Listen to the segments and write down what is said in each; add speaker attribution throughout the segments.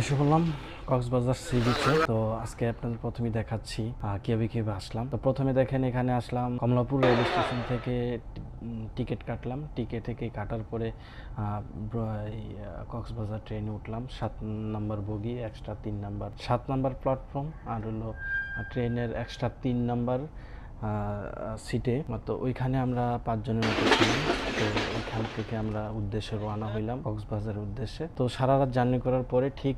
Speaker 1: এসে বললাম কক্সবাজার সি বিচে। তো আজকে আপনাদের প্রথমেই দেখাচ্ছি কিভাবে আসলাম। তো প্রথমে দেখেন এখানে আসলাম কমলাপুর রেল স্টেশন থেকে টিকিট কাটলাম। টিকিট থেকে কাটার পরে কক্সবাজার ট্রেনে উঠলাম 7 নম্বর বগি, এক্সট্রা 3 নম্বর 7 নম্বর প্ল্যাটফর্ম, আর হলো ট্রেনের এক্সট্রা 3 নম্বর সিটে। তো ওইখানে আমরা 5 জনের মতো ছিলাম। তো ওইখান থেকে আমরা উদ্দেশ্যে রওনা হইলাম কক্সবাজারের উদ্দেশ্যে। তো সারা রাত জার্নি করার পরে ঠিক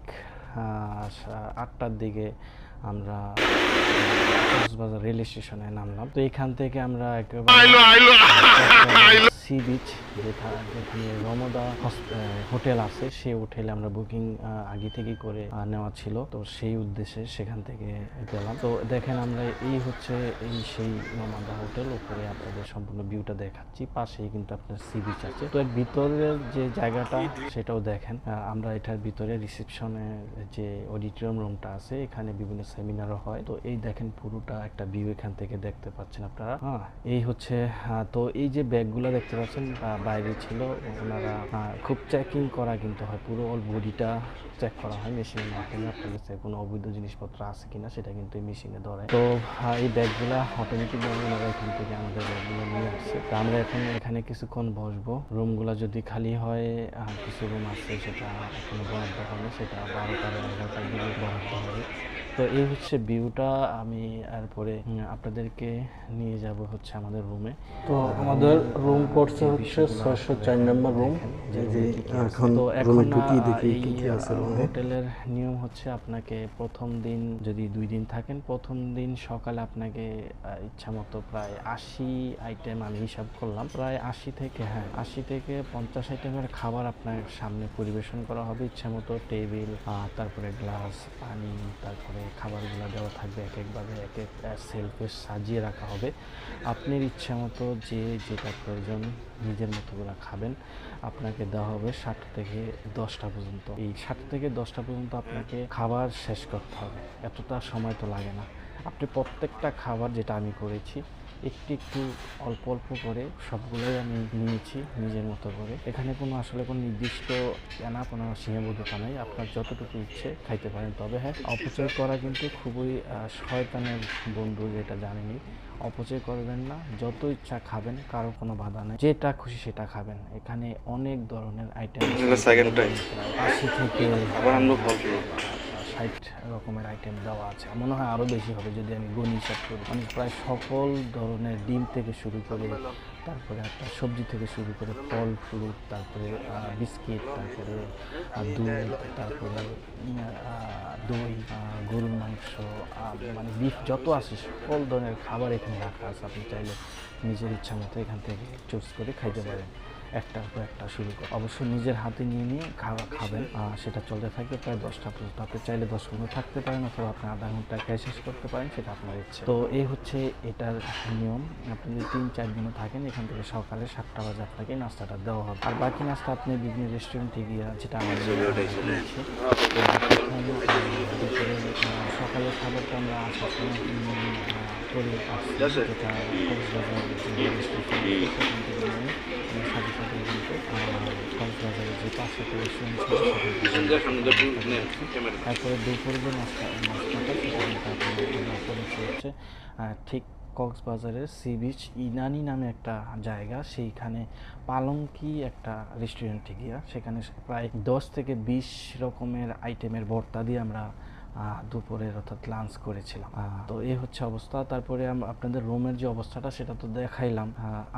Speaker 1: 8টার দিকে আমরা কক্সবাজার রেল স্টেশনে নামলাম। তো এখান থেকে আমরা একেবারে সি বিচ, যেখানে রমদা হোটেল আছে, সেই হোটেলে আমরা বুকিং আগে থেকে করে নেওয়া ছিল। তো সেই উদ্দেশ্যে সেখান থেকে গেলাম। তো দেখেন আমরা সেই রমদা হোটেল, উপরে আপনাদের সম্পূর্ণ ভিউটা দেখাচ্ছি। পাশেই কিন্তু আপনার সি বিচ আছে। তো এর ভিতরের যে জায়গাটা সেটাও দেখেন। আমরা এটার ভিতরে রিসেপশনে যে অডিটোরিয়াম রুমটা আছে, এখানে বিভিন্ন সেমিনারও হয়। তো এই দেখেন পুরোটা একটা ভিউ এখান থেকে দেখতে পাচ্ছেন আপনারা। এই হচ্ছে তো এই যে ব্যাগগুলো দেখতে পাচ্ছেন বাইরে ছিল, ওনারা খুব চেকিং করা কিন্তু হয়, পুরো অল বডিটা চেক করা হয় মেশিনের মাধ্যমে। আপনার কাছে কোনো অবৈধ জিনিসপত্র আছে কিনা সেটা কিন্তু এই মেশিনে ধরে। তো এই ব্যাগগুলা অটোমেটিকভাবে ওনারা এখান থেকে আমাদের ব্যাগগুলো নিয়ে আসছে। তো আমরা এখন এখানে কিছুক্ষণ বসবো। রুমগুলো যদি খালি হয়, কিছু রুম আছে সেটা এখনো বরাদ্দ হয়নি, সেটা 12টা 11টার দিকে বরাদ্দ হবে। তো এই হচ্ছে ভিউটা। আমি এরপরে আপনাদেরকে নিয়ে যাব হচ্ছে আমাদের রুমে। তো আমাদের রুম পড়ছে হচ্ছে 604 নম্বর রুম। তো এখন হোটেলের নিয়ম হচ্ছে, আপনাকে প্রথম দিন যদি 2 দিন থাকেন, প্রথম দিন সকালে আপনাকে ইচ্ছা মতো প্রায় 80 আইটেম, আমি হিসাব করলাম, প্রায় 80 থেকে 50 আইটেমের খাবার আপনার সামনে পরিবেশন করা হবে। ইচ্ছা মতো টেবিল, তারপরে গ্লাস, পানি, তারপরে খাবারগুলো দেওয়া থাকবে এক একভাবে, এক এক সেলফে সাজিয়ে রাখা হবে। আপনার ইচ্ছা মতো যেটা প্রয়োজন নিজের মতো করে খাবেন। আপনাকে দেওয়া হবে 7টা থেকে 10টা পর্যন্ত। এই 7টা থেকে 10টা পর্যন্ত আপনাকে খাবার শেষ করতে হবে। এতটা সময় তো লাগে না। আপনি প্রত্যেকটা খাবার, যেটা আমি করেছি, একটু একটু অল্প অল্প করে সবগুলোই আমি নিয়েছি নিজের মতো করে। এখানে আসলে কোনো নির্দিষ্ট কোনো সীমাবদ্ধতা নেই, আপনার যতটুকু ইচ্ছে খাইতে পারেন। তবে হ্যাঁ, অপচয় করা কিন্তু খুবই শয়তানের বন্ধু, যেটা জানেনি। অপচয় করবেন না, যত ইচ্ছা খাবেন, কারো কোনো বাধা নেই, যেটা খুশি সেটা খাবেন। এখানে অনেক ধরনের আইটেম, 80 থেকে 60 রকমের আইটেম দেওয়া আছে। মনে হয় আরও বেশি হবে যদি আমি গুণ হিসাব করি। মানে প্রায় সকল ধরনের ডিম থেকে শুরু করে, তারপরে আপনার সবজি থেকে শুরু করে ফল ফ্রুট, তারপরে বিস্কিট, তারপরে দুধ, তারপরে দই, গরুর মাংস, মানে বিফ, যত আছে সকল ধরনের খাবার এখানে রাখা আছে। আপনি চাইলে নিজের ইচ্ছা মতো এখান থেকে চুজ করে খাইতে পারেন, একটার পর একটা শুরু করে। অবশ্যই নিজের হাতে নিয়ে খাবেন। সেটা চলতে থাকবে প্রায় 10টা পর্যন্ত। আপনি চাইলে 10 মিনিট থাকতে পারেন, অথবা আপনি আধা ঘন্টা খেয়ে শেষ করতে পারেন, সেটা আপনার ইচ্ছে। তো এই হচ্ছে এটার নিয়ম। আপনি যদি 3-4 দিনও থাকেন, এখান থেকে সকালে 7টা বাজে আপনাকে নাস্তাটা দেওয়া হবে। আর বাকি নাস্তা আপনি বিভিন্ন রেস্টুরেন্টে গিয়ে, যেটা আমাদের সকালের খাবারটা আমরা আসার সময় করে আসছি, যেটা কক্সবাজার স্টেশন, সেখান থেকে নিয়ে সাথে সাথে কিন্তু কক্সবাজারের যে 5টা রেস্টুরেন্ট ছিল সেখানে। তারপরে দুপুরে যে নাস্তাটা সেটা কিন্তু করেছি হচ্ছে ঠিক কক্সবাজারের সি বিচ ইনানি নামে একটা জায়গা, সেইখানে পালঙ্কি একটা রেস্টুরেন্টে গিয়া, সেখানে প্রায় 10 থেকে 20 রকমের আইটেমের ভর্তা দিয়ে আমরা দুপুরের অর্থাৎ লাঞ্চ করেছিলাম। তো এই হচ্ছে অবস্থা। তারপরে আপনাদের রুমের যে অবস্থাটা সেটা তো দেখাইলাম।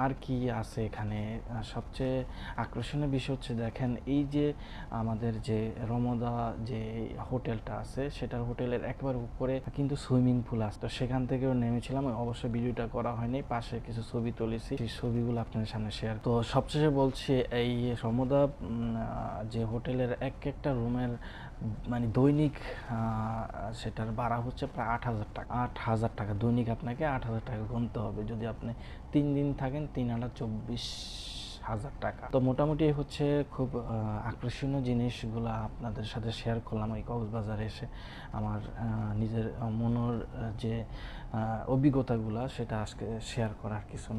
Speaker 1: আর কি আছে এখানে, সবচেয়ে আকর্ষণীয় বিষয় হচ্ছে, দেখেন এই যে আমাদের যে রমদা যে হোটেলটা আছে, সেটার হোটেলের একবার উপরে কিন্তু সুইমিং পুল আছে। তো সেখান থেকেও নেমেছিলাম, অবশ্য ভিডিওটা করা হয়নি, পাশে কিছু ছবি তুলেছি, সেই ছবিগুলো আপনাদের সামনে শেয়ার। তো সবশেষে বলছি, এই রমদা যে হোটেলের একটা রুমের মানে দৈনিক সেটার ভাড়া হচ্ছে প্রায় 8,000 টাকা। 8,000 টাকা দৈনিক, আপনাকে 8,000 টাকা গুনতে হবে। যদি আপনি 3 দিন থাকেন, 3,24,000 টাকা। তো মোটামুটি হচ্ছে খুব আকর্ষণীয় জিনিসগুলো আপনাদের সাথে শেয়ার করলাম এই কক্সবাজারে এসে। আমার নিজের মনের যে অভিজ্ঞতাগুলো, সেটা আজকে শেয়ার করার কিছু না।